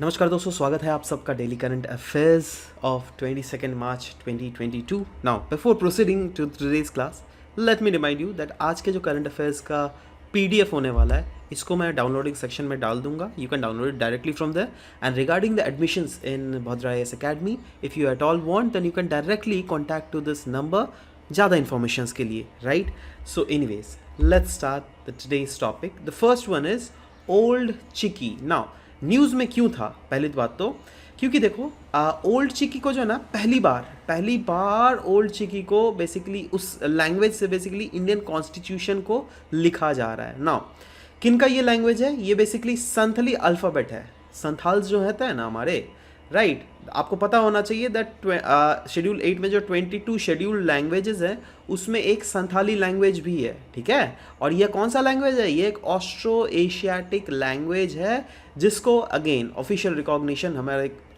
नमस्कार दोस्तों, स्वागत है आप सबका daily current affairs of 22 March 2022। Now before proceeding to today's class, let me remind you that आज के जो करंट अफेयर्स का पीडीएफ होने वाला है, इसको मैं डाउनलोडिंग सेक्शन में डाल दूंगा। You can download it directly from there. And regarding the admissions in Bhadra S Academy, if you at all want then you can directly contact to this number ज़्यादा इन्फॉर्मेशन के लिए, right? So anyways, let's start the today's topic. The first one is Ol Chiki. Now news में क्यों था, पहली बात तो क्योंकि देखो ओल्ड चिकी को जो है ना, पहली बार ओल्ड चिकी को बेसिकली उस लैंग्वेज से बेसिकली इंडियन कॉन्स्टिट्यूशन को लिखा जा रहा है। नाउ किन का ये लैंग्वेज है? ये बेसिकली संथली अल्फ़ाबेट है। संथाल्स जो होता है ना हमारे, राइट? आपको पता होना चाहिए दैट शेड्यूल 8 में जो 22 शेड्यूल लैंग्वेजेस हैं उसमें एक संथाली लैंग्वेज भी है, ठीक है? और यह कौन सा लैंग्वेज है? ये एक ऑस्ट्रो एशियाटिक लैंग्वेज है जिसको अगेन ऑफिशियल रिकॉग्निशन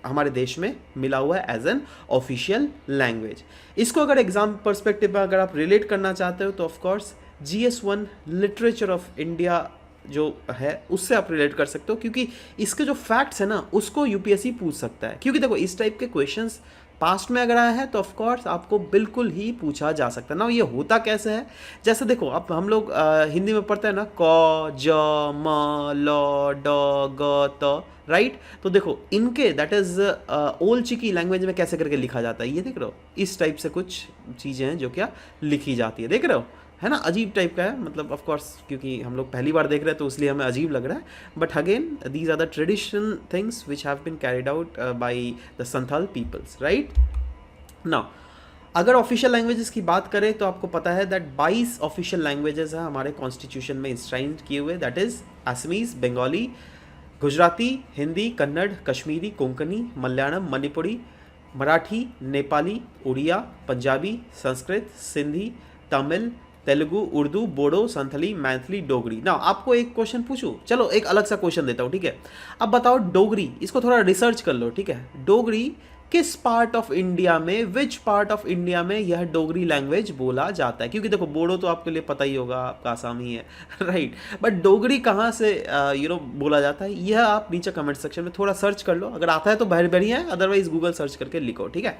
हमारे देश में मिला हुआ है एज एन ऑफिशियल लैंग्वेज। इसको अगर एग्जाम पर्सपेक्टिव में अगर आप रिलेट करना चाहते हो तो of course GS1 literature of India जो है उससे आप रिलेट कर सकते हो, क्योंकि इसके जो फैक्ट्स है ना उसको यूपीएससी पूछ सकता है। क्योंकि देखो इस टाइप के क्वेश्चंस पास्ट में अगर आए हैं तो ऑफकोर्स आपको बिल्कुल ही पूछा जा सकता है ना। ये होता कैसे है, जैसे देखो अब हम लोग हिंदी में पढ़ते हैं ना, क ज म ल ड ग त, राइट? तो देखो इनके that is Ol Chiki language में कैसे करके लिखा जाता है, ये देख रहे हो? इस टाइप से कुछ चीज़ें हैं जो क्या लिखी जाती है, देख रहे हो? है ना, अजीब टाइप का है, मतलब ऑफ कोर्स क्योंकि हम लोग पहली बार देख रहे हैं तो इसलिए हमें अजीब लग रहा है। But again these are the traditional things which have been carried out by the Santhal peoples, right? Now अगर ऑफिशियल लैंग्वेजेस की बात करें तो आपको पता है दैट 22 ऑफिशियल लैंग्वेजेस हैं हमारे कॉन्स्टिट्यूशन में इंस्क्राइब किए हुए। That is Assamese, Bengali, Gujarati, Hindi, Kannada, Kashmiri, Konkani, Malayalam, Manipuri, Marathi, Nepali, Oriya, Punjabi, Sanskrit, Sindhi, Tamil, Telugu, Urdu, Bodo, Santhali, Maithili, Dogri. ना आपको एक क्वेश्चन पूछूं, चलो एक अलग सा क्वेश्चन देता हूँ, ठीक है? अब बताओ डोगरी, इसको थोड़ा रिसर्च कर लो, ठीक है? डोगरी किस पार्ट ऑफ इंडिया में, विच पार्ट ऑफ इंडिया में यह डोगरी लैंग्वेज बोला जाता है? क्योंकि देखो बोडो तो आपके लिए पता ही होगा, आपका आसामी है राइट? बट डोगरी कहाँ से बोला जाता है, यह आप नीचे कमेंट सेक्शन में थोड़ा सर्च कर लो। अगर आता है तो बढ़िया है, अदरवाइज गूगल सर्च करके लिखो, ठीक है?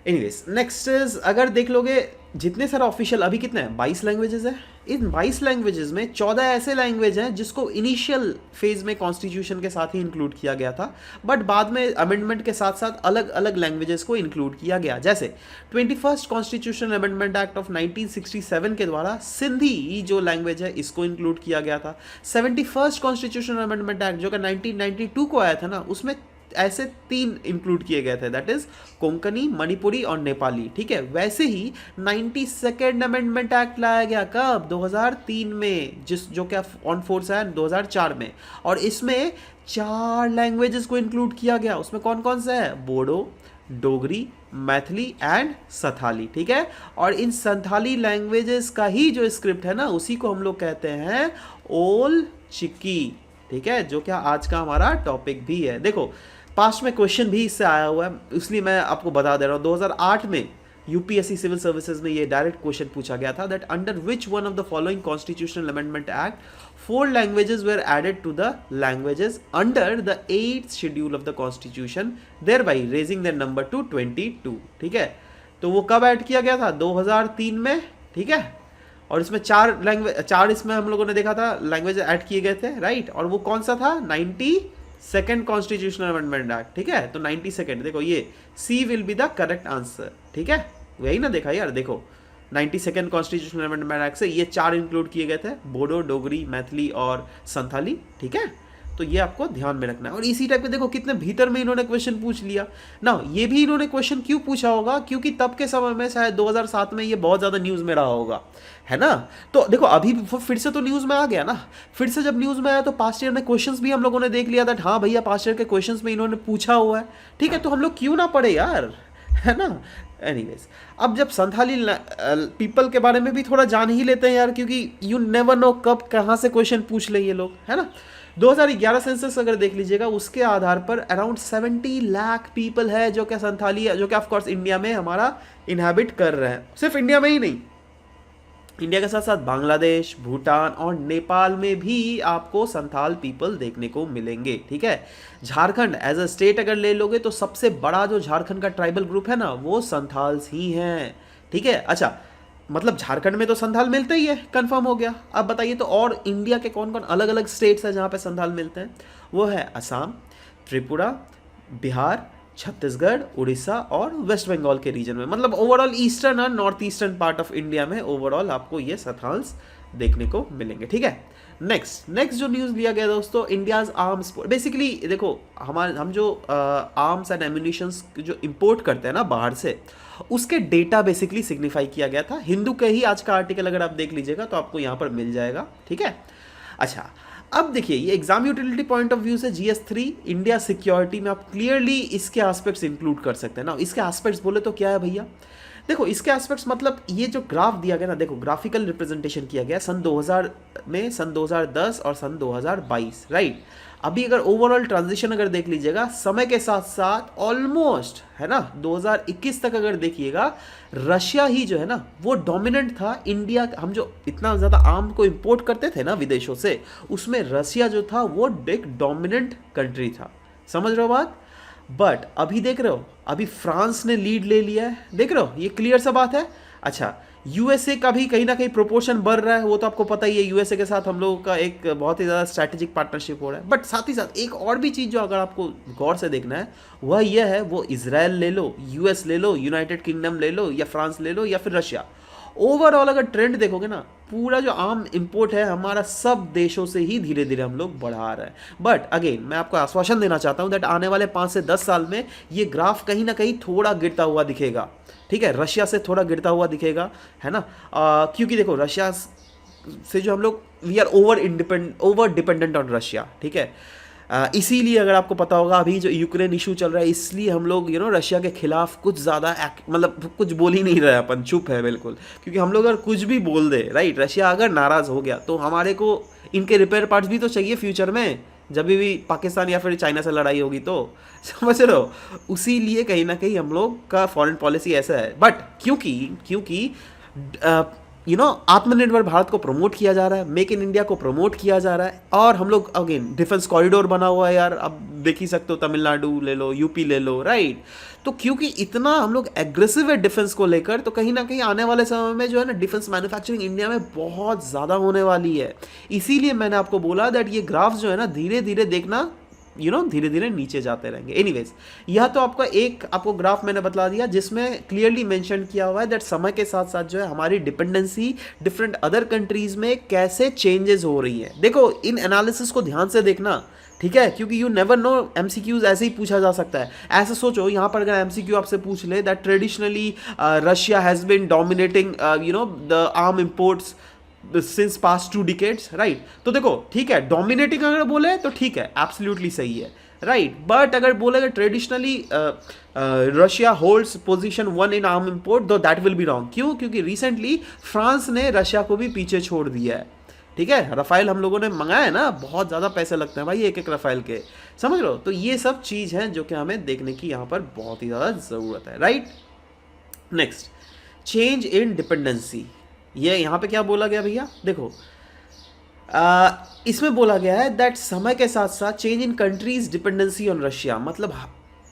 एनीवेज नेक्स्ट इज, अगर देख लोगे जितने सारे ऑफिशियल अभी कितने हैं, 22 लैंग्वेजेस है। इन 22 लैंग्वेजेस में 14 ऐसे लैंग्वेज हैं जिसको इनिशियल फेज में कॉन्स्टिट्यूशन के साथ ही इंक्लूड किया गया था, बट बाद में अमेंडमेंट के साथ साथ अलग अलग लैंग्वेजेस को इंक्लूड किया गया। जैसे 21st constitution amendment act of 1967 के द्वारा सिंधी जो लैंग्वेज है इसको इंक्लूड किया गया था। 71st कॉन्स्टिट्यूशन अमेंडमेंट एक्ट जो कि 1992 को आया था ना, उसमें ऐसे 3 इंक्लूड किए गए थे, दैट इज कोंकणी, मणिपुरी और नेपाली, ठीक है? वैसे ही 92nd अमेंडमेंट एक्ट लाया गया कब? 2003 में, जो क्या ऑन फोर्स है 2004 में, और इसमें 4 लैंग्वेजेस को इंक्लूड किया गया। उसमें कौन कौन सा है? बोडो, डोगरी, मैथिली एंड संथाली, ठीक है? और इन संथाली लैंग्वेजेस का ही जो स्क्रिप्ट है ना, उसी को हम लोग कहते हैं ओल्ड चिकी, ठीक है? जो क्या आज का हमारा टॉपिक भी है। देखो पास्ट में क्वेश्चन भी इससे आया हुआ है, इसलिए मैं आपको बता दे रहा हूँ। 2008 में यूपीएससी सिविल सर्विसेज में ये डायरेक्ट क्वेश्चन पूछा गया था that under which one of the following constitutional amendment act 4 languages were added to the languages under the 8th schedule of the constitution, thereby raising the number to 22, ठीक है? तो वो कब add किया गया था? 2003 में, ठीक है? और इसमें 4 इसमें हम लोगों ने देखा था लैंग्वेज ऐड किए गए थे, राइट? और वो कौन सा था? 92nd कॉन्स्टिट्यूशनल अमेंडमेंट एक्ट, ठीक है? तो 92nd, देखो ये C will be the correct answer, ठीक है? यही ना देखा यार, देखो 92nd कॉन्स्टिट्यूशनल अमेंडमेंट एक्ट से ये 4 इंक्लूड किए गए थे, बोडो, डोगरी, मैथिली और संथाली, ठीक है? तो ये आपको ध्यान में रखना है। और इसी टाइप के देखो कितने भीतर में इन्होंने क्वेश्चन पूछ लिया ना। ये भी इन्होंने क्वेश्चन क्यों पूछा होगा? क्योंकि तब के समय में शायद 2007 में ये बहुत ज़्यादा न्यूज़ में रहा होगा, है ना? तो देखो अभी फिर से तो न्यूज़ में आ गया ना। फिर से जब न्यूज़ में आया तो पास्ट ईयर में क्वेश्चंस भी हम लोगों ने देख लिया था, हाँ भैया पास्ट ईयर के क्वेश्चंस में इन्होंने पूछा हुआ है, ठीक है? तो हम लोग क्यों ना पढ़े यार, है ना? एनीवेज, अब जब संथाली पीपल के बारे में भी थोड़ा जान ही लेते हैं यार, क्योंकि यू नेवर नो कब कहाँ से क्वेश्चन पूछ ले ये लोग, है ना? 2011 सेंसस अगर देख लीजिएगा, उसके आधार पर अराउंड 70 लाख पीपल है जो क्या संथाली है, जो कि ऑफ कोर्स इंडिया में हमारा इनहैबिट कर रहे हैं। सिर्फ इंडिया में ही नहीं, इंडिया के साथ साथ बांग्लादेश, भूटान और नेपाल में भी आपको संथाल पीपल देखने को मिलेंगे, ठीक है। झारखंड एज अ स्टेट अगर ले लोगे तो सबसे बड़ा जो झारखंड का ट्राइबल ग्रुप है ना वो संथाल्स ही हैं, ठीक है। अच्छा, मतलब झारखंड में तो संथाल मिलते ही है, कंफर्म हो गया। अब बताइए तो और इंडिया के कौन कौन अलग अलग स्टेट्स हैं जहाँ पे संथाल मिलते हैं? वो है असम, त्रिपुरा, बिहार, छत्तीसगढ़, उड़ीसा और वेस्ट बंगाल के रीजन में, मतलब ओवरऑल ईस्टर्न और north eastern part of India में ओवरऑल आपको ये संथाल्स देखने को मिलेंगे, ठीक है। नेक्स्ट जो न्यूज़ लिया गया दोस्तों, इंडियाज आर्म्स, बेसिकली देखो हम जो आर्म्स एंड एम्यूनिशंस जो इंपोर्ट करते हैं ना बाहर से, उसके डेटा बेसिकली सिग्निफाई किया गया था। हिंदू के ही आज का आर्टिकल अगर आप देख लीजिएगा तो आपको यहाँ पर मिल जाएगा, ठीक है। अच्छा, अब देखिए ये exam utility point of view से GS3 इंडिया सिक्योरिटी में आप क्लियरली इसके एस्पेक्ट्स इंक्लूड कर सकते हैं ना। इसके एस्पेक्ट्स बोले तो क्या है भैया? देखो इसके एस्पेक्ट्स मतलब ये जो ग्राफ दिया गया ना, देखो ग्राफिकल रिप्रेजेंटेशन किया गया सन 2000 में, सन 2010 और सन 2022, राइट। अभी अगर ओवरऑल ट्रांजिशन अगर देख लीजिएगा समय के साथ साथ ऑलमोस्ट है ना 2021 तक अगर देखिएगा, रशिया ही जो है ना वो डोमिनेंट था। इंडिया, हम जो इतना ज़्यादा आर्म को इंपोर्ट करते थे ना विदेशों से, उसमें रशिया जो था वो एक डोमिनेंट कंट्री था, समझ रहे हो बात। बट अभी देख रहे हो, अभी फ्रांस ने लीड ले लिया है, देख रहे हो, ये क्लियर सा बात है। अच्छा, यूएसए का भी कहीं ना कहीं प्रोपोर्शन बढ़ रहा है, वो तो आपको पता ही है। यूएसए के साथ हम लोगों का एक बहुत ही ज़्यादा स्ट्रैटेजिक पार्टनरशिप हो रहा है। बट साथ ही साथ एक और भी चीज़ जो अगर आपको गौर से देखना है वह यह है, वो इजराइल ले लो, यूएस ले लो, यूनाइटेड किंगडम ले लो, या फ्रांस ले लो, या फिर रशिया, ओवरऑल अगर ट्रेंड देखोगे ना, पूरा जो आर्म इंपोर्ट है हमारा सब देशों से ही धीरे धीरे हम लोग बढ़ा रहे हैं। बट अगेन मैं आपको आश्वासन देना चाहता हूं दैट आने वाले 5 से 10 साल में ये ग्राफ कहीं ना कहीं थोड़ा गिरता हुआ दिखेगा, ठीक है। रशिया से थोड़ा गिरता हुआ दिखेगा, है ना। क्योंकि देखो रशिया से जो हम लोग we are over dependent on Russia, ठीक है। इसीलिए अगर आपको पता होगा अभी जो यूक्रेन इशू चल रहा है, इसलिए हम लोग रशिया के खिलाफ कुछ ज़्यादा मतलब कुछ बोल ही नहीं रहे, अपन चुप है बिल्कुल। क्योंकि हम लोग अगर कुछ भी बोल दे, राइट, रशिया अगर नाराज़ हो गया तो हमारे को इनके रिपेयर पार्ट्स भी तो चाहिए फ्यूचर में, जब भी पाकिस्तान या फिर चाइना से लड़ाई होगी तो, समझ रहे हो। उसी लिए कहीं ना कहीं हम लोग का फॉरेन पॉलिसी ऐसा है। बट क्योंकि आत्मनिर्भर भारत को प्रमोट किया जा रहा है, मेक इन इंडिया को प्रमोट किया जा रहा है, और हम लोग अगेन डिफेंस कॉरिडोर बना हुआ है यार, अब देख ही सकते हो, तमिलनाडु ले लो, यूपी ले लो, राइट। तो क्योंकि इतना हम लोग एग्रेसिव है डिफेंस को लेकर, तो कहीं ना कहीं आने वाले समय में जो है ना डिफेंस मैन्युफैक्चरिंग इंडिया में बहुत ज़्यादा होने वाली है। इसीलिए मैंने आपको बोला दैट ये ग्राफ जो है ना धीरे धीरे देखना, धीरे धीरे नीचे जाते रहेंगे। एनीवेज, यह तो आपको ग्राफ मैंने बतला दिया जिसमें क्लियरली मेंशन किया हुआ है दैट समय के साथ साथ जो है हमारी डिपेंडेंसी डिफरेंट अदर कंट्रीज में कैसे चेंजेस हो रही है। देखो इन एनालिसिस को ध्यान से देखना, ठीक है, क्योंकि यू नेवर नो, एमसीक्यूज ऐसे ही पूछा जा सकता है। ऐसे सोचो यहाँ पर अगर एमसीक्यू आपसे पूछ ले that traditionally Russia has been dominating the arm imports since past 2 decades, right. तो देखो ठीक है, डोमिनेटिंग अगर बोले तो ठीक है, एब्सोल्युटली सही है, राइट। बट अगर बोलेगा ट्रेडिशनली रशिया होल्ड्स पोजीशन 1 इन आर्म इंपोर्ट, दो दैट विल बी रॉन्ग। क्यों? क्योंकि रिसेंटली फ्रांस ने रशिया को भी पीछे छोड़ दिया है, ठीक है। रफाइल हम लोगों ने मंगाया है ना, बहुत ज़्यादा पैसे लगते हैं भाई एक एक रफाइल के, समझ लो। तो ये सब चीज़ है जो कि हमें देखने की यहाँ पर बहुत ही ज़्यादा ज़रूरत है, right. Next, change in dependency. ये यहाँ पे क्या बोला गया भैया, देखो इसमें बोला गया है दैट समय के साथ साथ change in countries dependency on Russia, मतलब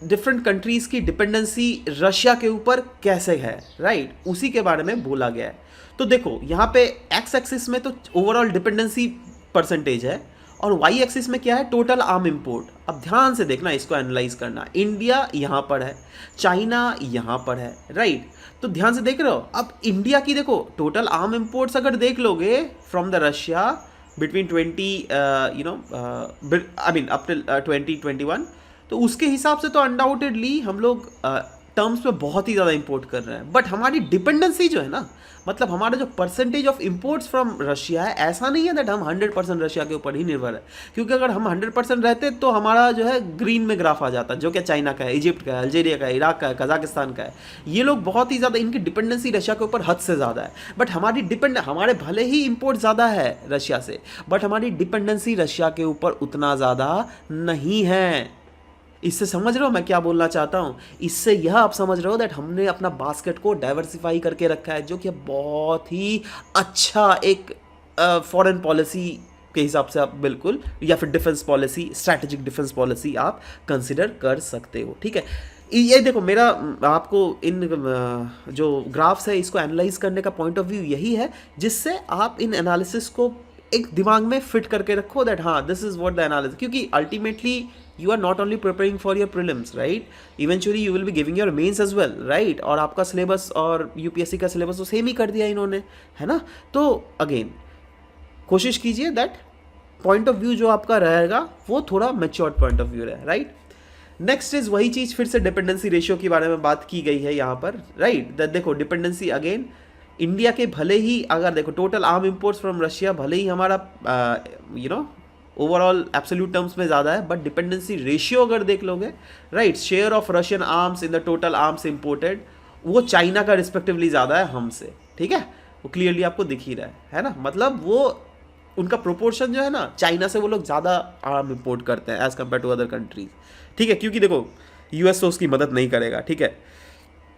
डिफरेंट कंट्रीज की डिपेंडेंसी रशिया के ऊपर कैसे है, राइट, उसी के बारे में बोला गया है। तो देखो यहाँ पे एक्स एक्सिस में तो ओवरऑल डिपेंडेंसी परसेंटेज है, और वाई एक्सिस में क्या है, टोटल आर्म इंपोर्ट। अब ध्यान से देखना, इसको एनालाइज करना। इंडिया यहाँ पर है, चाइना यहाँ पर है, राइट। तो ध्यान से देख रहे हो। अब इंडिया की देखो टोटल आर्म इंपोर्ट्स अगर देख लोगे फ्रॉम द रशिया बिटवीन 2021, तो उसके हिसाब से तो अनडाउटेडली हम लोग टर्म्स में बहुत ही ज़्यादा इंपोर्ट कर रहे हैं। बट हमारी डिपेंडेंसी जो है ना, मतलब हमारा जो percentage of imports from Russia है, ऐसा नहीं है दैट हम 100% रशिया के ऊपर ही निर्भर है। क्योंकि अगर हम 100% रहते तो हमारा जो है ग्रीन में ग्राफ आ जाता, जो कि चाइना का है, इजिप्ट का है, अल्जीरिया का है, इराक का है, कजाकिस्तान का है। ये लोग बहुत ही ज़्यादा, इनकी डिपेंडेंसी रशिया के ऊपर हद से ज़्यादा है। बट हमारे भले ही इंपोर्ट ज़्यादा है रशिया से, बट हमारी डिपेंडेंसी रशिया के ऊपर उतना ज़्यादा नहीं है, इससे समझ रहे हो मैं क्या बोलना चाहता हूँ? इससे यह आप समझ रहे हो दैट हमने अपना बास्केट को डाइवर्सिफाई करके रखा है, जो कि बहुत ही अच्छा एक फॉरेन पॉलिसी के हिसाब से आप बिल्कुल, या फिर defence policy, strategic defence policy आप कंसिडर कर सकते हो, ठीक है। ये देखो, मेरा आपको इन जो ग्राफ्स है इसको एनालाइज करने का पॉइंट ऑफ व्यू यही है, जिससे आप इन एनालिसिस को एक दिमाग में फिट करके रखो दैट हाँ this is what the analysis, क्योंकि ultimately you are not only preparing for your prelims, right? Eventually you will be giving your mains as well, right? और आपका सिलेबस और यूपीएससी का सिलेबस तो सेम ही कर दिया इन्होंने, है ना? तो अगेन कोशिश कीजिए दैट पॉइंट ऑफ व्यू जो आपका रहेगा वो थोड़ा मैच्योर्ड पॉइंट ऑफ व्यू रहे, राइट? नेक्स्ट इज वही चीज़, फिर से डिपेंडेंसी रेशियो के बारे में बात की गई है यहाँ पर, राइट? देखो डिपेंडेंसी अगेन इंडिया के भले ही, अगर देखो total arm imports from Russia भले ही हमारा ओवरऑल एब्सोल्यूट टर्म्स में ज़्यादा है, बट डिपेंडेंसी रेशियो अगर देख लोगे, right, share of Russian arms in the total arms imported वो चाइना का रिस्पेक्टिवली ज़्यादा है हमसे, ठीक है? वो क्लियरली आपको दिख ही रहा है ना? मतलब वो उनका प्रोपोर्शन जो है ना, चाइना से वो लोग ज़्यादा आर्म इम्पोर्ट करते हैं as compare to other countries, ठीक है? क्योंकि देखो यूएस तो उसकी मदद नहीं करेगा, ठीक है?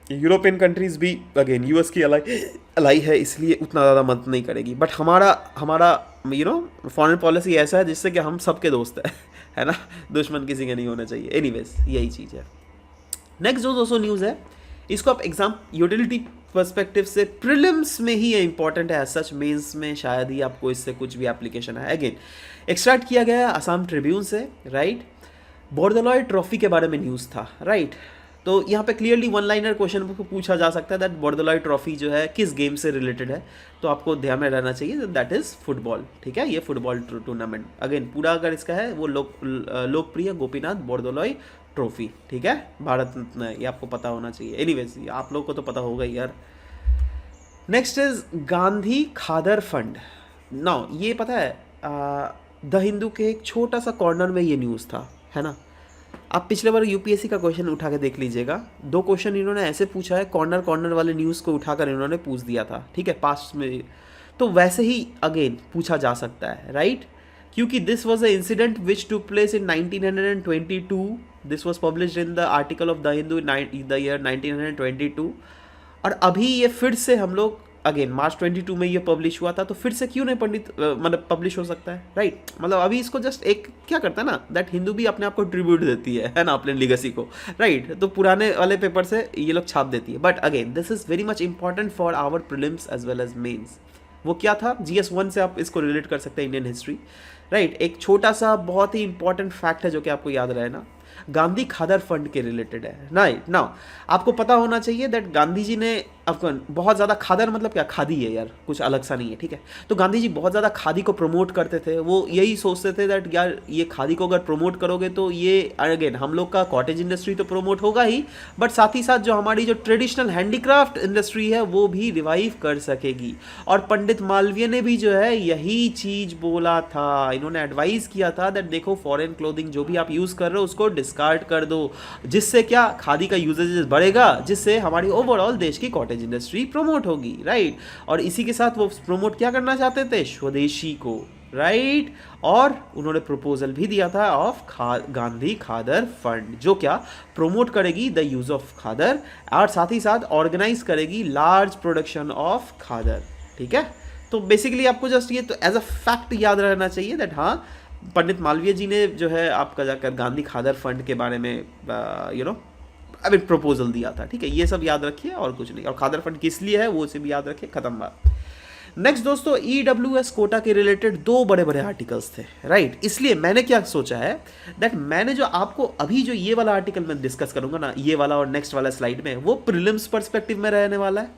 यूरोपियन कंट्रीज भी अगेन यूएस की अलाई है, इसलिए उतना ज़्यादा मदद नहीं करेगी, बट हमारा फॉरेन पॉलिसी ऐसा है जिससे कि हम सबके दोस्त हैं, है ना? दुश्मन किसी के नहीं होना चाहिए। एनीवेज यही चीज़ है। नेक्स्ट जो दोस्तों न्यूज़ है, इसको आप एग्जाम यूटिलिटी पर्सपेक्टिव से प्रीलिम्स में ही ये इंपॉर्टेंट है, सच मेंस में शायद ही आपको इससे कुछ भी एप्लीकेशन है। अगेन एक्सट्रैक्ट किया गया है असम ट्रिब्यून से, राइट? बोर्दोलॉय ट्रॉफी के बारे में न्यूज़ था, राइट? तो यहाँ पे क्लियरली वन लाइनर क्वेश्चन को पूछा जा सकता है दैट बोर्दोलॉय ट्रॉफी जो है किस गेम से रिलेटेड है, तो आपको ध्यान में रहना चाहिए दैट इज़ फुटबॉल, ठीक है? ये फुटबॉल टूर्नामेंट अगेन पूरा अगर इसका है वो लोकप्रिय गोपीनाथ बोर्दोलॉय ट्रॉफी, ठीक है? भारत में, ये आपको पता होना चाहिए। एनीवेज आप लोग को तो पता होगा यार। Next is Gandhi Khadar fund. Now ये पता है द हिंदू के एक छोटा सा कॉर्नर में ये न्यूज़ था, है ना? आप पिछले बार यूपीएससी का क्वेश्चन उठा के देख लीजिएगा, 2 क्वेश्चन इन्होंने ऐसे पूछा है, कॉर्नर वाले न्यूज़ को उठाकर इन्होंने पूछ दिया था, ठीक है, पास्ट में। तो वैसे ही अगेन पूछा जा सकता है, राइट? क्योंकि this was a incident which took place in 1922, this was published in the article of the Hindu the year 1922, और अभी ये फिर से हम लोग अगेन मार्च 22 में ये पब्लिश हुआ था, तो फिर से क्यों नहीं मतलब पब्लिश हो सकता है, राइट? मतलब अभी इसको जस्ट एक क्या करता है ना दैट हिंदू भी अपने आप को ट्रिब्यूट देती है ना, अपने लिगेसी को, राइट? तो पुराने वाले पेपर से ये लोग छाप देती है, but again this is very much important for our prelims as well as mains. वो क्या था, GS1 से आप इसको रिलेट कर सकते हैं, इंडियन हिस्ट्री, राइट? एक छोटा सा बहुत ही इंपॉर्टेंट फैक्ट है जो कि आपको याद रहे ना, गांधी खादर फंड के रिलेटेड है, राइट? नाउ आपको पता होना चाहिए दैट गांधी जी ने अफगान बहुत ज़्यादा, खादर मतलब क्या, खादी है यार, कुछ अलग सा नहीं है, ठीक है? तो गांधी जी बहुत ज़्यादा खादी को प्रमोट करते थे, वो यही सोचते थे दैट यार ये खादी को अगर प्रमोट करोगे तो ये अगेन हम लोग का कॉटेज इंडस्ट्री तो प्रमोट होगा ही, बट साथ ही साथ जो हमारी जो ट्रेडिशनल हैंडीक्राफ्ट इंडस्ट्री है वो भी रिवाइव कर सकेगी। और पंडित मालवीय ने भी जो है यही चीज़ बोला था, इन्होंने एडवाइस किया था दैट देखो फॉरेन क्लोथिंग जो भी आप यूज़ कर रहे हो उसको डिस्कार्ड कर दो, जिससे क्या खादी का यूजेज बढ़ेगा, जिससे हमारी ओवरऑल देश की कॉटेज इंडस्ट्री प्रमोट होगी, राइट? और इसी के साथ वो प्रमोट क्या करना चाहते थे, स्वदेशी को, राइट? और उन्होंने प्रपोजल भी दिया था ऑफ गांधी खादर फंड, जो क्या प्रमोट करेगी द यूज ऑफ खादर और साथ ही साथ ऑर्गेनाइज करेगी लार्ज प्रोडक्शन ऑफ खादर, ठीक है? तो बेसिकली आपको जस्ट ये तो एज अ फैक्ट याद रहना चाहिए दैट हाँ पंडित मालवीय जी ने जो है आपका जाकर गांधी खादर फंड के बारे में अभी प्रपोजल दिया था, ठीक है? ये सब याद रखिए और कुछ नहीं, और खादर फंड किस लिए है वो से भी याद रखिए, खत्म बात। नेक्स्ट दोस्तों, EWS कोटा के रिलेटेड 2 बड़े बड़े आर्टिकल्स थे, राइट? इसलिए मैंने क्या सोचा है दैट मैंने जो आपको अभी जो ये वाला आर्टिकल मैं डिस्कस करूंगा ना, ये वाला और नेक्स्ट वाला स्लाइड में, वो प्रीलिम्स पर्सपेक्टिव में रहने वाला है,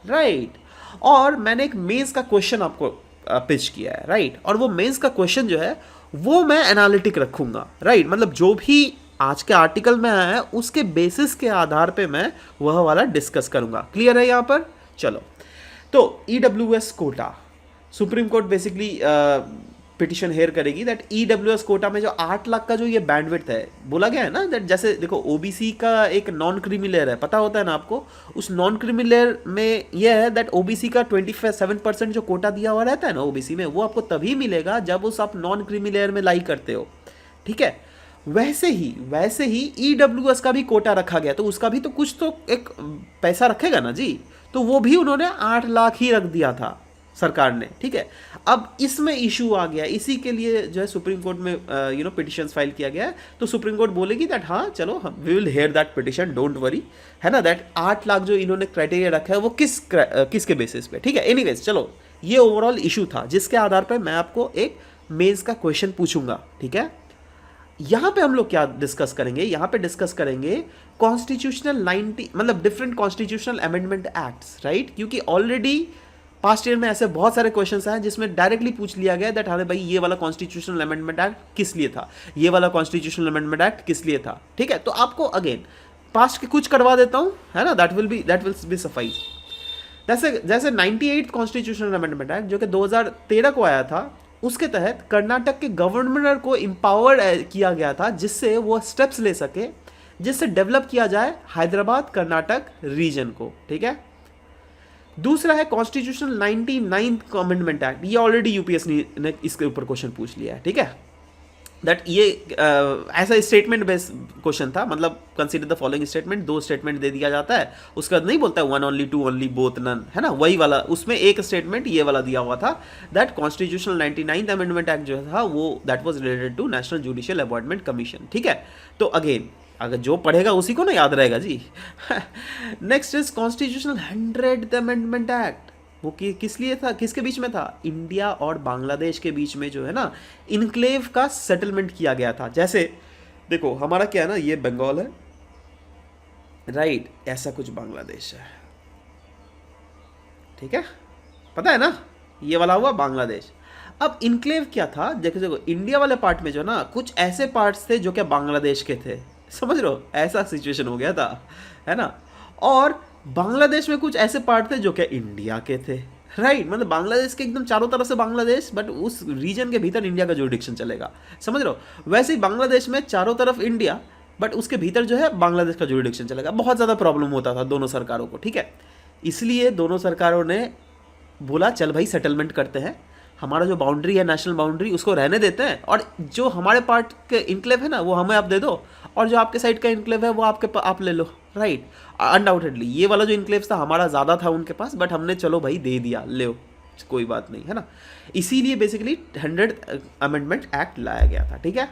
राइट? और मैंने एक मेंस का क्वेश्चन आपको पिच किया है, राइट? और वो मेंस का क्वेश्चन जो है वो मैं एनालिटिक रखूंगा, राइट? मतलब जो भी आज के आर्टिकल में आया है उसके बेसिस के आधार पे मैं वह वाला डिस्कस करूंगा। क्लियर है यहाँ पर? चलो, तो EWS quota, supreme court basically petition hear करेगी दैट EWS कोटा में जो 8 लाख का जो ये बैंडविड्थ है बोला गया है ना, दैट जैसे देखो OBC का एक नॉन क्रीमी लेयर है, पता होता है ना आपको, उस नॉन क्रीमी लेयर में यह है दैट OBC का 27% जो कोटा दिया हुआ रहता है ना OBC में, वो आपको तभी मिलेगा जब उस आप नॉन क्रीमी लेयर में लाई करते हो, ठीक है? वैसे ही ईडब्ल्यूएस का भी कोटा रखा गया, तो उसका भी तो कुछ तो एक पैसा रखेगा ना जी, तो वो भी उन्होंने 8 लाख ही रख दिया था सरकार ने, ठीक है। अब इसमें इशू आ गया, इसी के लिए जो है सुप्रीम कोर्ट में पिटिशंस फाइल किया गया है, तो सुप्रीम कोर्ट बोलेगी दैट हाँ चलो we will hear that petition, don't worry, है ना, दैट 8 लाख जो इन्होंने क्राइटेरिया रखा है वो किसके बेसिस पे, ठीक है। एनीवेज चलो, ये ओवरऑल इशू था जिसके आधार पर मैं आपको एक मेंस का क्वेश्चन पूछूंगा, ठीक है। यहां पे हम लोग क्या डिस्कस करेंगे, यहां पे डिस्कस करेंगे कॉन्स्टिट्यूशनल 90 मतलब different constitutional amendment acts, right, क्योंकि ऑलरेडी पास्ट ईयर में ऐसे बहुत सारे क्वेश्चंस आए जिसमें डायरेक्टली पूछ लिया गया दैट हाँ भाई ये वाला कॉन्स्टिट्यूशनल अमेंडमेंट एक्ट किस लिए था, ये वाला कॉन्स्टिट्यूशनल अमेंडमेंट एक्ट किस लिए था, ठीक है। तो आपको अगेन पास्ट के कुछ करवा देता हूं, है ना, दैट विल बी सफाइस। जैसे 98 कॉन्स्टिट्यूशनल अमेंडमेंट एक्ट जो कि 2013 को आया था, उसके तहत कर्नाटक के गवर्नर को एम्पावर्ड किया गया था जिससे वो स्टेप्स ले सके जिससे डेवलप किया जाए हैदराबाद कर्नाटक रीजन को, ठीक है। दूसरा है कॉन्स्टिट्यूशनल 99 अमेंडमेंट एक्ट, ये ऑलरेडी यूपीएससी ने इसके ऊपर क्वेश्चन पूछ लिया है, ठीक है। दैट ये ऐसा स्टेटमेंट बेस्ड क्वेश्चन था, मतलब consider the following statement, 2 statement दे दिया जाता है, उसके बाद नहीं बोलता है 1 ओनली 2 ओनली बोथ नन, है ना, वही वाला, उसमें एक स्टेटमेंट ये वाला दिया हुआ था दैट कॉन्स्टिट्यूशनल 99 अमेंडमेंट एक्ट जो था वो that was related to national judicial appointment commission, ठीक है। तो अगेन अगर जो पढ़ेगा उसी को ना याद रहेगा जी। Next is constitutional 100th amendment act, वो किस लिए था, किसके बीच में था, इंडिया और बांग्लादेश के बीच में जो है ना इनक्लेव का सेटलमेंट किया गया था। जैसे देखो हमारा क्या है ना, ये बंगाल है, राइट, ऐसा कुछ बांग्लादेश है, ठीक है, पता है ना, ये वाला हुआ बांग्लादेश। अब इनक्लेव क्या था, देखो इंडिया वाले पार्ट में जो ना कुछ ऐसे पार्ट्स थे जो क्या बांग्लादेश के थे, समझ रहे हो, ऐसा सिचुएशन हो गया था, है ना, और बांग्लादेश में कुछ ऐसे पार्ट थे जो क्या इंडिया के थे, राइट, मतलब बांग्लादेश के एकदम चारों तरफ से बांग्लादेश, बट उस रीजन के भीतर इंडिया का जुरिडिक्शन चलेगा, समझ रहे हो। वैसे ही बांग्लादेश में चारों तरफ इंडिया, बट उसके भीतर जो है बांग्लादेश का जुरिडिक्शन चलेगा। बहुत ज़्यादा प्रॉब्लम होता था दोनों सरकारों को, ठीक है, इसलिए दोनों सरकारों ने बोला चल भाई सेटलमेंट करते हैं, हमारा जो बाउंड्री है नेशनल बाउंड्री उसको रहने देते हैं, और जो हमारे पार्ट के इनक्लेव है ना वो हमें आप दे दो, और जो आपके साइड का इनक्लेव है वो आप ले लो, राइट। अनडाउटेडली ये वाला जो इनक्लेव था हमारा ज़्यादा था उनके पास, बट हमने चलो भाई दे दिया, ले कोई बात नहीं, है ना, इसीलिए बेसिकली 100th अमेंडमेंट एक्ट लाया गया था, ठीक है।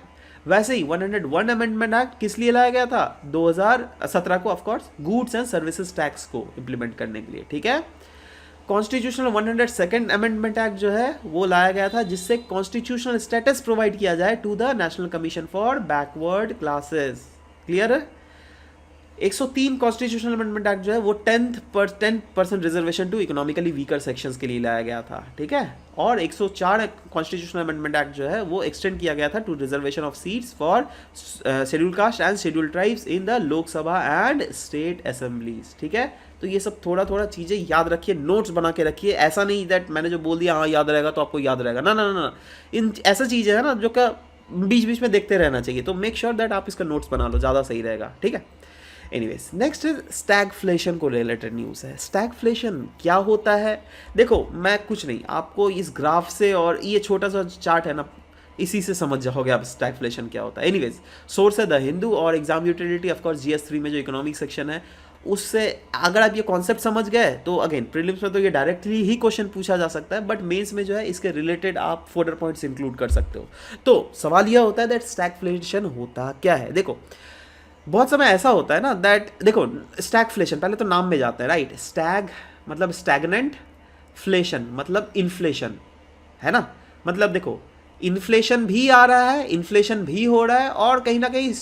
वैसे ही 101 अमेंडमेंट एक्ट किस लिए लाया गया था, 2017 को, of course goods and services tax को इम्प्लीमेंट करने के लिए, ठीक है। कॉन्स्टिट्यूशनल 102nd अमेंडमेंट एक्ट जो है वो लाया गया था जिससे कॉन्स्टिट्यूशनल स्टेटस प्रोवाइड किया जाए to the national commission for backward classes, clear है। 103 कॉन्स्टिट्यूशनल अमेंडमेंट एक्ट जो है वो 10% reservation to economically weaker sections के लिए लाया गया था, ठीक है। और 104 कॉन्स्टिट्यूशनल अमेंडमेंट एक्ट जो है वो एक्सटेंड किया गया था to reservation of seats for schedule caste and schedule tribes in the Lok Sabha and state assemblies, ठीक है। तो ये सब थोड़ा थोड़ा चीज़ें याद रखिए, नोट्स बना के रखिए, ऐसा नहीं दैट मैंने जो बोल दिया हाँ याद रहेगा तो आपको याद रहेगा, ना ना ना ना, इन ऐसा चीज़ें है ना जो क्या बीच बीच में देखते रहना चाहिए, तो मेक श्योर दैट आप इसका नोट्स बना लो, ज़्यादा सही रहेगा, ठीक है। एनीवेज नेक्स्ट इज स्टैगफ्लेशन को रिलेटेड न्यूज़ है। स्टैगफ्लेशन क्या होता है, देखो मैं कुछ नहीं आपको इस ग्राफ से और ये छोटा सा चार्ट है ना इसी से समझ जाओगे आप स्टैगफ्लेशन क्या होता है। एनीवेज सोर्स है द हिंदू और एग्जाम यूटिलिटी ऑफकोर्स GS3 में जो इकोनॉमिक सेक्शन है उससे अगर आप ये कॉन्सेप्ट समझ गए तो अगेन प्रीलिम्स में तो ये डायरेक्टली ही क्वेश्चन पूछा जा सकता है, बट मेंस में जो है इसके रिलेटेड आप फोल्डर पॉइंट्स इंक्लूड कर सकते हो। तो सवाल यह होता है दैट स्टैगफ्लेशन होता क्या है। देखो बहुत समय ऐसा होता है ना दैट देखो स्टैगफ्लेशन पहले तो नाम में जाता है, राइट, स्टैग मतलब स्टैगनेंट, फ्लेशन मतलब इन्फ्लेशन, है ना, मतलब देखो इन्फ्लेशन भी आ रहा है, इन्फ्लेशन भी हो रहा है, और कहीं ना कहीं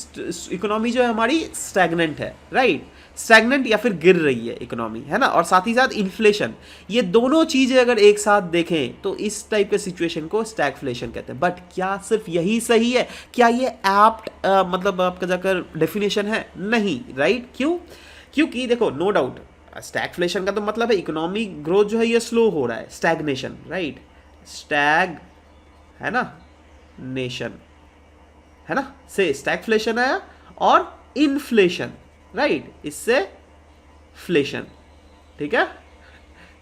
इकोनॉमी जो है हमारी स्टैगनेंट है, राइट, स्टैगनेंट या फिर गिर रही है इकोनॉमी, है ना, और साथ ही साथ इन्फ्लेशन, ये दोनों चीजें अगर एक साथ देखें तो इस टाइप के सिचुएशन को स्टैगफ्लेशन कहते हैं। बट क्या सिर्फ यही सही है, क्या ये एप्ट मतलब आपका जाकर डेफिनेशन है, नहीं, राइट, क्यों, क्योंकि देखो नो डाउट स्टैगफ्लेशन का तो मतलब है इकोनॉमिक ग्रोथ जो है ये स्लो हो रहा है, स्टैगनेशन, राइट, स्टैग है ना, नेशन, है ना, से स्टैगफ्लेशन आया, और इन्फ्लेशन, राइट, इससे फ्लेशन, ठीक है,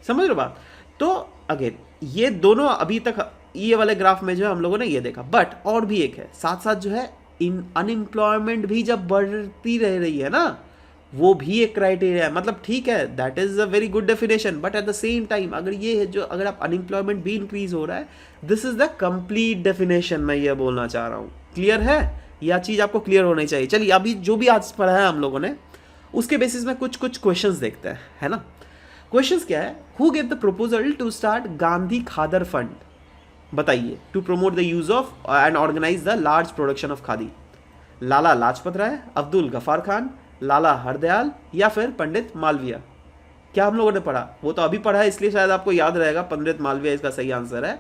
समझ रहे हो बात। तो अगेन ये दोनों अभी तक ये वाले ग्राफ में जो है हम लोगों ने ये देखा, बट और भी एक है साथ साथ जो है इन अनएम्प्लॉयमेंट भी जब बढ़ती रह रही है ना, वो भी एक क्राइटेरिया है। मतलब ठीक है, that is a very good definition, but at the same time अगर ये है जो, अगर आप अनएम्प्लॉयमेंट भी इंक्रीज हो रहा है, this is the complete definition. मैं ये बोलना चाह रहा हूँ, क्लियर है? यह चीज़ आपको क्लियर होनी चाहिए। चलिए अभी जो भी आज पढ़ा है हम लोगों ने, उसके बेसिस में कुछ कुछ क्वेश्चंस देखते हैं, है ना। क्वेश्चंस क्या है? Who gave the proposal to start Gandhi Khadar fund? बताइए। To promote the use of and organize the large production of khadi. Lala Lajpat Rai, Abdul Ghaffar Khan, Lala Hardayal, या फिर पंडित मालवीय? क्या हम लोगों ने पढ़ा? वो तो अभी पढ़ा है, इसलिए शायद आपको याद रहेगा, पंडित मालवीय इसका सही आंसर है।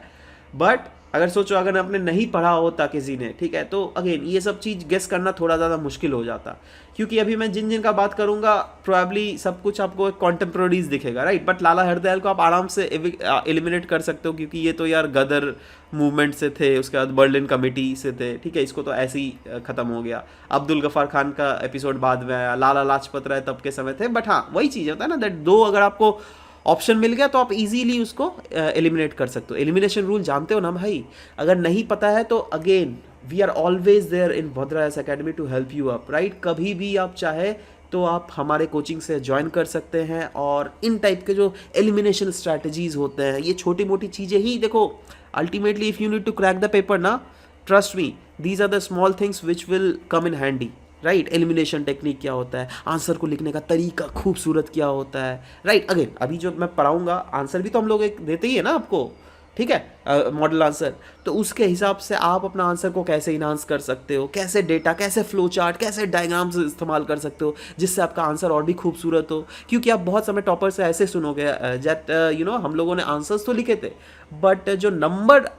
बट अगर सोचो अगर आपने नहीं पढ़ा होता किसी ने, ठीक है, तो अगेन ये सब चीज़ गेस करना थोड़ा ज़्यादा मुश्किल हो जाता, क्योंकि अभी मैं जिन जिन का बात करूंगा प्रोबेबली सब कुछ आपको कॉन्टेम्प्रोरीज दिखेगा, राइट। बट लाला हरदयाल को आप आराम से एलिमिनेट कर सकते हो, क्योंकि ये तो यार गदर मूवमेंट से थे, उसके बाद बर्लिन कमेटी से थे, ठीक है, इसको तो ऐसे ही ख़त्म हो गया। अब्दुल गफार खान का एपिसोड बाद में आया, लाला लाजपत राय तब के समय थे। बट हाँ, वही चीज़ होता है ना, दैट दो अगर आपको ऑप्शन मिल गया तो आप इजीली उसको एलिमिनेट कर सकते हो। एलिमिनेशन रूल जानते हो ना भाई? अगर नहीं पता है तो again we are always there in भद्रायस academy to help you up, right. कभी भी आप चाहे तो आप हमारे कोचिंग से ज्वाइन कर सकते हैं, और इन टाइप के जो एलिमिनेशन स्ट्रैटेजीज होते हैं, ये छोटी मोटी चीज़ें ही देखो, ultimately if you need to crack the paper ना, trust me, these are the small things which will come in handy, right. Elimination technique क्या होता है, आंसर को लिखने का तरीका खूबसूरत क्या होता है, राइट। अगेन अभी जो मैं पढ़ाऊंगा आंसर भी तो हम लोग एक देते ही है ना आपको, ठीक है, मॉडल आंसर। तो उसके हिसाब से आप अपना आंसर को कैसे इन्हांस कर सकते हो, कैसे डेटा, कैसे फ्लो चार्ट, कैसे डायग्राम्स इस्तेमाल कर सकते हो, जिससे आपका आंसर और भी खूबसूरत हो। क्योंकि आप बहुत समय टॉपर से ऐसे सुनोगे दैट यू नो हम लोगों ने आंसर्स तो लिखे थे, बट जो नंबर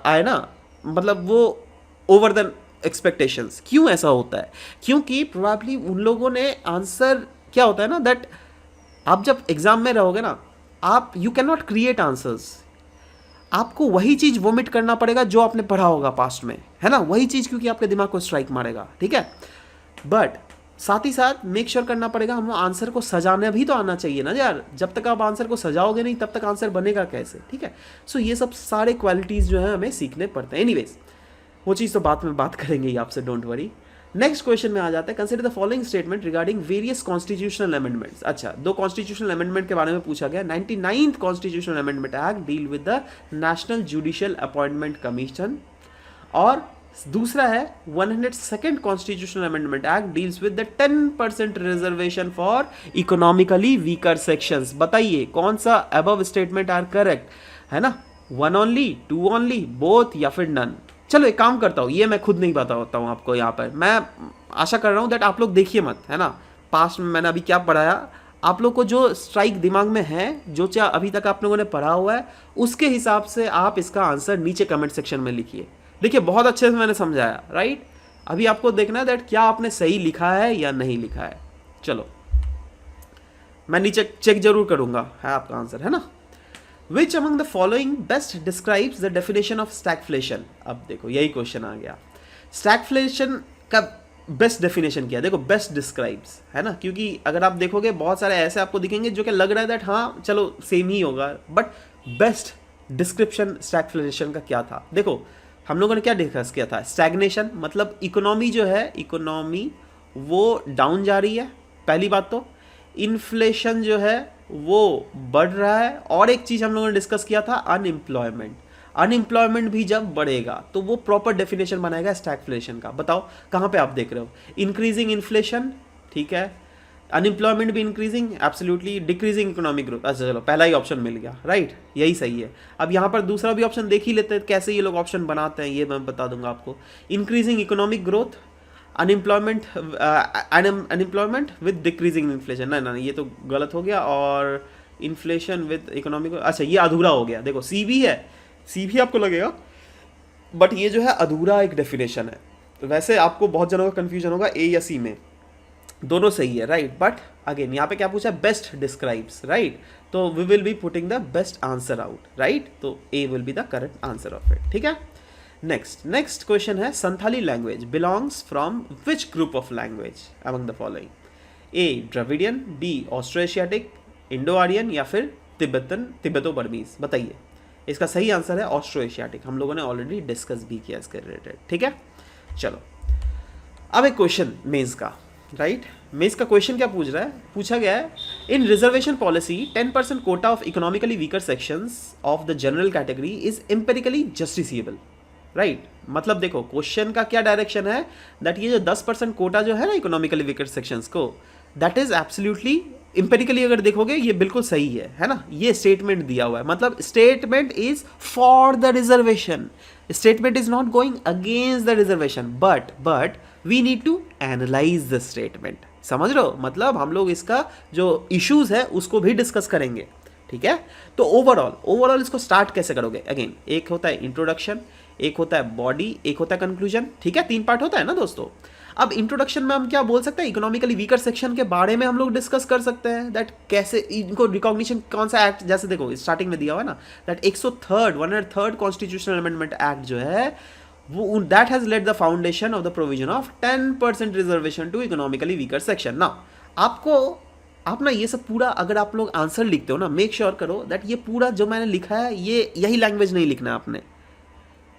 आए ना, मतलब वो ओवर द एक्सपेक्टेशंस। क्यों ऐसा होता है? क्योंकि प्रोबेबली उन लोगों ने आंसर, क्या होता है ना, दैट आप जब एग्जाम में रहोगे ना, आप you can not create answers, आपको वही चीज़ वोमिट करना पड़ेगा जो आपने पढ़ा होगा पास्ट में, है ना, वही चीज़, क्योंकि आपके दिमाग को स्ट्राइक मारेगा, ठीक है। बट साथ ही साथ मेक श्योर करना पड़ेगा हम आंसर को सजाना भी तो आना चाहिए ना यार। जब तक आप आंसर को सजाओगे नहीं तब तक आंसर बनेगा कैसे, ठीक है। सो ये सब सारे क्वालिटीज़ जो है हमें सीखने पड़ते हैं। एनीवेज वो चीज़ तो बाद में बात करेंगे ही आपसे, डोंट वरी। नेक्स्ट क्वेश्चन में आ जाता है, consider the following statement regarding various constitutional amendments. अच्छा, दो कॉन्स्टिट्यूशनल अमेंडमेंट के बारे में पूछा गया। 99th constitutional amendment act deal with the national judicial appointment commission, और दूसरा है 102nd constitutional amendment act deals with the 10% reservation for economically weaker sections. बताइए कौन सा अबव स्टेटमेंट आर करेक्ट, है ना? One only, two only, both, या फिर नन? चलो एक काम करता हूँ, ये मैं खुद नहीं बताता हूँ आपको यहाँ पर। मैं आशा कर रहा हूँ दैट आप लोग देखिए मत, है ना। पास्ट में मैंने अभी क्या पढ़ाया, आप लोग को जो स्ट्राइक दिमाग में है, जो क्या अभी तक आप लोगों ने पढ़ा हुआ है, उसके हिसाब से आप इसका आंसर नीचे कमेंट सेक्शन में लिखिए। देखिए बहुत अच्छे से मैंने समझाया, राइट। अभी आपको देखना है दैट क्या आपने सही लिखा है या नहीं लिखा है। चलो मैं नीचे चेक जरूर करूँगा है आपका आंसर, है ना। Which among the following best describes the definition of stagflation? अब देखो यही क्वेश्चन आ गया। स्टैगफ्लेशन का बेस्ट डेफिनेशन क्या है? देखो बेस्ट डिस्क्राइब्स, है ना, क्योंकि अगर आप देखोगे बहुत सारे ऐसे आपको दिखेंगे जो कि लग रहा है दैट हाँ चलो सेम ही होगा, बट बेस्ट डिस्क्रिप्शन स्टैगफ्लेशन का क्या था? देखो हम लोगों ने क्या डिस्कस किया था, स्टैग्नेशन मतलब इकोनॉमी जो है, इकोनॉमी वो डाउन जा रही है, पहली बात तो। इन्फ्लेशन जो है वो बढ़ रहा है, और एक चीज़ हम लोगों ने डिस्कस किया था अनएम्प्लॉयमेंट। अनएम्प्लॉयमेंट भी जब बढ़ेगा तो वो प्रॉपर डेफिनेशन बनाएगा स्टैगफ्लेशन का। बताओ कहाँ पे आप देख रहे हो? इंक्रीजिंग इन्फ्लेशन, ठीक है, अनएम्प्लॉयमेंट भी increasing, absolutely, decreasing economic growth. अच्छा चलो पहला ही ऑप्शन मिल गया, राइट, यही सही है। अब यहाँ पर दूसरा भी ऑप्शन देख ही लेते हैं, कैसे ये लोग ऑप्शन बनाते हैं ये मैं बता दूंगा आपको। Increasing economic growth, unemployment, unemployment with decreasing inflation, ना ना ये तो गलत हो गया, और इन्फ्लेशन विद इकोनॉमिक, अच्छा ये अधूरा हो गया। देखो सी भी है, सी भी आपको लगेगा, बट ये जो है अधूरा एक डेफिनेशन है। तो वैसे आपको बहुत जनों का कन्फ्यूजन होगा ए या सी में, दोनों सही है, राइट। बट अगेन यहाँ पे क्या पूछा है? Best describes, right. तो we will be putting the best answer out, right. तो A will be the correct answer of it, ठीक है। नेक्स्ट क्वेश्चन है, Santhali language belongs from which group of language among the following? A Dravidian, B Austro Asiatic, Indo Aryan, या फिर तिब्बतो Burmese? बताइए। इसका सही answer है ऑस्ट्रो एशियाटिक। हम लोगों ने ऑलरेडी डिस्कस भी किया इसके रिलेटेड, ठीक है। चलो अब एक क्वेश्चन मेंस का, राइट? मेंस का क्वेश्चन क्या पूछा गया है, इन reservation policy 10% Kota of economically weaker sections of the general category is empirically justiciable, right? मतलब देखो क्वेश्चन का क्या डायरेक्शन है, दैट ये जो 10% कोटा जो है ना इकोनॉमिकली वीकर सेक्शंस को, दैट इज एब्सोल्युटली इंपेरिकली अगर देखोगे ये बिल्कुल सही है ना? ये स्टेटमेंट दिया हुआ है, मतलब statement is for the reservation, statement is not going against the reservation, but we need to analyse the statement. समझ रहे हो? मतलब हम लोग इसका जो इश्यूज है उसको भी डिस्कस करेंगे, ठीक है? तो ओवरऑल इसको स्टार्ट कैसे करोगे? अगेन एक होता है इंट्रोडक्शन, एक होता है बॉडी, एक होता है कंक्लूजन, ठीक है? 3 पार्ट होता है ना दोस्तों। अब इंट्रोडक्शन में हम क्या बोल सकते हैं, इकोनॉमिकली वीकर सेक्शन के बारे में हम लोग डिस्कस कर सकते हैं, दैट कैसे इनको रिकॉग्निशन, कौन सा एक्ट, जैसे देखो स्टार्टिंग में दिया हुआ है ना, that 103rd constitutional amendment act जो है वो that has led the foundation of the provision of 10% reservation to economically weaker section. ना आपको आप ना ये सब पूरा अगर आप लोग आंसर लिखते हो ना, मेक श्योर करो दैट ये पूरा जो मैंने लिखा है ये यही लैंग्वेज नहीं लिखना है आपने,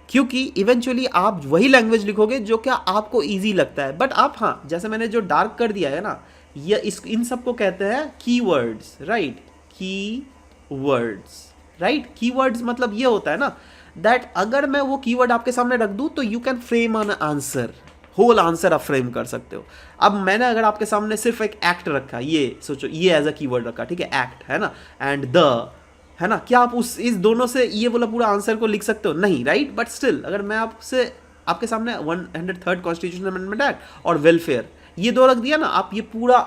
क्योंकि इवेंचुअली आप वही लैंग्वेज लिखोगे जो क्या आपको इजी लगता है। बट आप, हाँ, जैसे मैंने जो डार्क कर दिया है ना, ये इन सबको कहते हैं keywords, right? Keywords, right? Keywords मतलब ये होता है ना दैट अगर मैं वो कीवर्ड आपके सामने रख दूं तो you can frame an answer, whole answer आप फ्रेम कर सकते हो। अब मैंने अगर आपके सामने सिर्फ एक एक्ट रखा, ये सोचो, ये एज अ कीवर्ड रखा, ठीक है, एक्ट है ना, एंड द है ना, क्या आप इस दोनों से ये बोला पूरा आंसर को लिख सकते हो? नहीं, राइट? बट स्टिल अगर मैं आपके सामने 103rd कॉन्स्टिट्यूशनल अमेंडमेंट एक्ट और वेलफेयर ये दो रख दिया ना, आप ये पूरा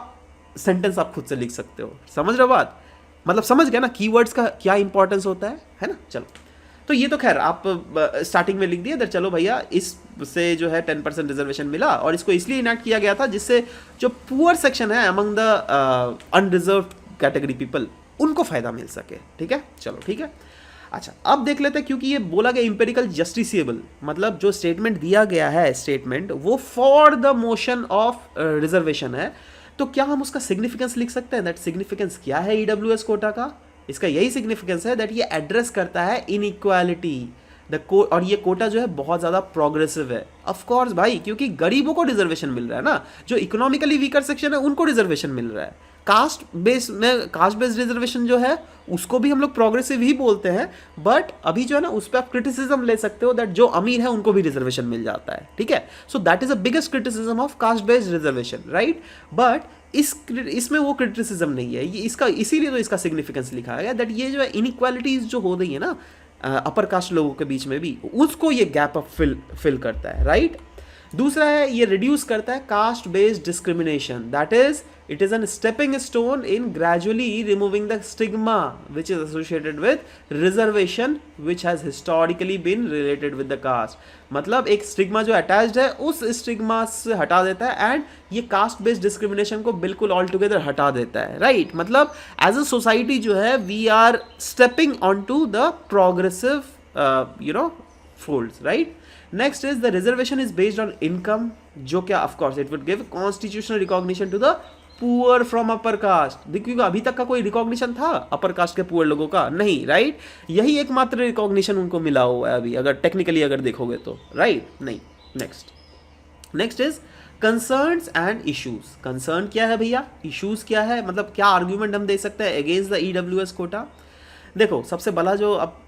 सेंटेंस आप खुद से लिख सकते हो। समझ रहे हो बात? मतलब समझ गया ना कीवर्ड्स का क्या इंपॉर्टेंस होता है ना? चलो, तो ये तो खैर आप स्टार्टिंग में लिख दिया, चलो भैया इससे जो है 10% रिजर्वेशन मिला, और इसको इसलिए इनैक्ट किया गया था जिससे जो पुअर सेक्शन है among the unreserve category people उनको फायदा मिल सके, ठीक है? चलो ठीक है। अच्छा, अब देख लेते हैं, क्योंकि ये बोला गया इंपेरिकल जस्टिसिएबल, मतलब जो स्टेटमेंट दिया गया है, स्टेटमेंट वो for the motion of reservation है, तो क्या हम उसका सिग्निफिकेंस लिख सकते हैं? दैट सिग्निफिकेंस क्या है ईडब्ल्यूएस कोटा का? इसका यही सिग्निफिकेंस है दैट ये एड्रेस करता है इनइक्वालिटी, और ये कोटा जो है बहुत ज़्यादा प्रोग्रेसिव है। ऑफ कोर्स भाई, क्योंकि गरीबों को रिजर्वेशन मिल रहा है ना, जो इकोनॉमिकली वीकर सेक्शन है उनको रिजर्वेशन मिल रहा है। कास्ट बेस्ड रिजर्वेशन जो है उसको भी हम लोग प्रोग्रेसिव ही बोलते हैं, बट अभी जो है ना उस पर आप क्रिटिसिज्म ले सकते हो दैट जो अमीर है उनको भी रिजर्वेशन मिल जाता है, ठीक है? So that is the biggest criticism of caste based reservation, right? But इसमें वो क्रिटिसिज्म नहीं है, ये इसका इसीलिए तो इसका सिग्निफिकेंस लिखा गया दैट ये जो है इनइक्वालिटीज जो हो रही है ना अपर कास्ट लोगों के बीच में भी, उसको ये गैप अप फिल करता है, राइट? दूसरा है ये रिड्यूस करता है caste based discrimination, that is it is a stepping stone in gradually removing the stigma which is associated with reservation which has historically been related with the caste। मतलब एक stigma जो attached है उस stigma से हटा देता है, and ये कास्ट बेस्ड डिस्क्रिमिनेशन को बिल्कुल ऑल टुगेदर हटा देता है, राइट? मतलब एज अ सोसाइटी जो है we are stepping on to the progressive folds, right? Next is the reservation is based on income, जो क्या of course it would give constitutional recognition to the poor from upper caste. देखिएगा अभी तक का कोई recognition था अपर कास्ट के poor लोगों का? नहीं, राइट? यही एकमात्र रिकॉग्निशन उनको मिला हुआ है अभी, अगर टेक्निकली अगर देखोगे तो, राइट? नहीं। Next is concerns and issues. Concern क्या है भैया, इश्यूज क्या है, मतलब क्या आर्ग्यूमेंट हम दे सकते हैं अगेंस्ट द ईडब्ल्यूएस कोटा? देखो सबसे बड़ा जो आप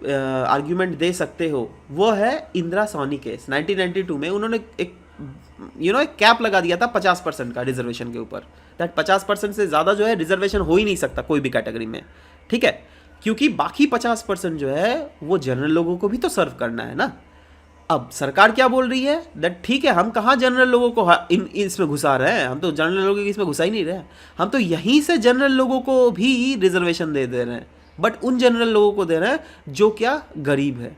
आर्ग्यूमेंट दे सकते हो वो है इंदिरा सोनी केस। 1992 में उन्होंने एक एक कैप लगा दिया था 50% का रिजर्वेशन के ऊपर, दैट 50% से ज़्यादा जो है रिजर्वेशन हो ही नहीं सकता कोई भी कैटेगरी में, ठीक है? क्योंकि बाकी 50% जो है वो जनरल लोगों को भी तो सर्व करना है ना। अब सरकार क्या बोल रही है, दैट ठीक है, हम कहाँ जनरल लोगों को इसमें घुसा रहे हैं, हम तो जनरल लोगों को इसमें घुसा ही नहीं रहे हैं, हम तो यहीं से जनरल लोगों को भी रिजर्वेशन दे रहे हैं, बट उन जनरल लोगों को दे रहे हैं जो क्या गरीब है,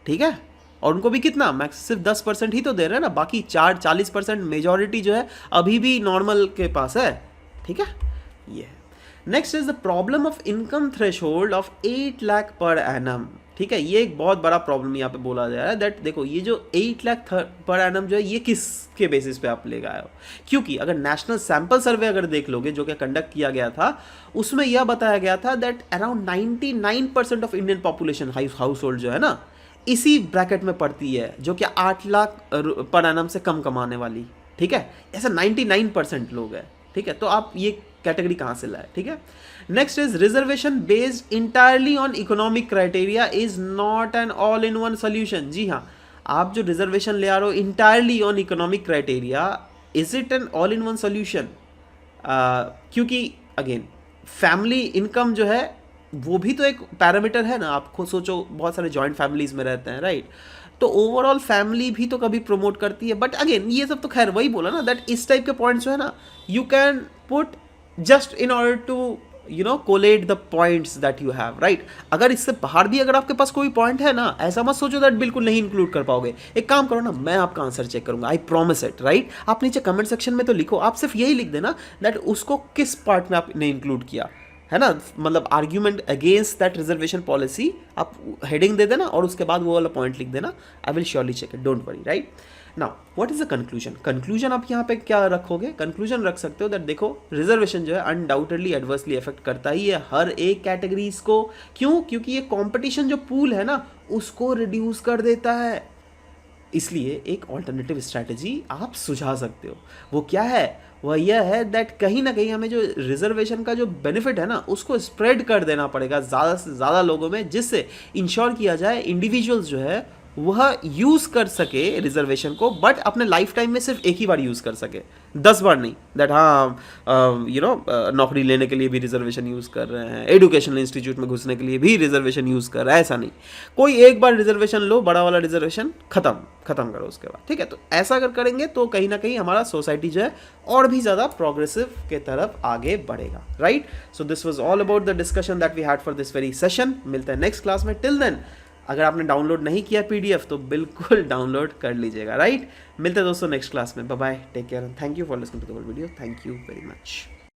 ठीक है? और उनको भी कितना, मैक्स सिर्फ 10% ही तो दे रहे हैं ना, बाकी 40% मेजॉरिटी जो है अभी भी नॉर्मल के पास है, ठीक है? ये है। Next is the problem of income threshold of 8 lakh per annum, ठीक है? ये एक बहुत बड़ा प्रॉब्लम यहाँ पे बोला जा रहा है दैट देखो ये जो 8 लाख पर एनम जो है ये किसके बेसिस पे आप ले गए हो? क्योंकि अगर नेशनल सैंपल सर्वे अगर देख लोगे जो कि कंडक्ट किया गया था, उसमें यह बताया गया था that around 99% of Indian population house hold जो है ना इसी ब्रैकेट में पड़ती है, जो कि 8 लाख पर एनम से कम कमाने वाली, ठीक है, ऐसा 99% लोग हैं, ठीक है, तो आप ये कैटेगरी कहाँ से लाए, ठीक है। Next is reservation based entirely on economic criteria is not an all in one solution. जी हाँ, आप जो रिजर्वेशन ले आ रहे हो entirely on economic criteria, is it an all in one solution? क्योंकि अगेन फैमिली इनकम जो है वो भी तो एक पैरामीटर है ना। आप खुद सोचो, बहुत सारे जॉइंट फैमिलीज में रहते हैं, राइट, तो ओवरऑल फैमिली भी तो कभी प्रमोट करती है। बट अगेन ये सब तो खैर वही बोला ना, दैट इस टाइप के पॉइंट्स जो है ना, you can put just in order to collate the points that you have, right. अगर इससे बाहर भी अगर आपके पास कोई पॉइंट है ना, ऐसा मत सोचो दैट बिल्कुल नहीं इंक्लूड कर पाओगे। एक काम करो ना, मैं आपका आंसर चेक करूंगा, आई प्रॉमिस इट, राइट। आप नीचे कमेंट सेक्शन में तो लिखो, आप सिर्फ यही लिख देना दैट उसको किस पार्ट में आपने इंक्लूड किया है ना, मतलब argument against that reservation policy, आप हेडिंग दे देना और उसके बाद वो वाला पॉइंट लिख देना। I will surely check it, don't worry, right. Now what is the conclusion? Conclusion आप यहाँ पे क्या रखोगे? कंक्लूजन रख सकते हो दैट देखो, रिजर्वेशन जो है अनडाउटेडली एडवर्सली इफेक्ट करता ही है हर एक कैटेगरीज को। क्यों? क्योंकि ये कंपटीशन जो पूल है ना, उसको रिड्यूस कर देता है। इसलिए एक ऑल्टरनेटिव स्ट्रैटेजी आप सुझा सकते हो। वो क्या है? वह यह है दैट कहीं ना कहीं हमें जो रिजर्वेशन का जो बेनिफिट है ना, उसको स्प्रेड कर देना पड़ेगा ज़्यादा से ज़्यादा लोगों में, जिससे इंश्योर किया जाए इंडिविजुअल्स जो है वह यूज़ कर सके रिजर्वेशन को, बट अपने लाइफ टाइम में सिर्फ एक ही बार यूज़ कर सके, 10 बार नहीं। दैट हाँ नौकरी लेने के लिए भी रिजर्वेशन यूज़ कर रहे हैं, एजुकेशनल इंस्टीट्यूट में घुसने के लिए भी रिजर्वेशन यूज़ कर रहा है, ऐसा नहीं। कोई एक बार रिजर्वेशन लो, बड़ा वाला रिजर्वेशन खत्म करो उसके बाद, ठीक है। तो ऐसा अगर करेंगे तो कहीं ना कहीं हमारा सोसाइटी जो है और भी ज़्यादा प्रोग्रेसिव के तरफ आगे बढ़ेगा, right. So this was all about the discussion that we had for this very session. मिलते हैं नेक्स्ट क्लास में। टिल देन, अगर आपने डाउनलोड नहीं किया पीडीएफ तो बिल्कुल डाउनलोड कर लीजिएगा, राइट। मिलते हैं दोस्तों नेक्स्ट क्लास में। Bye bye, take care, thank you for listening to the whole video, thank you very much.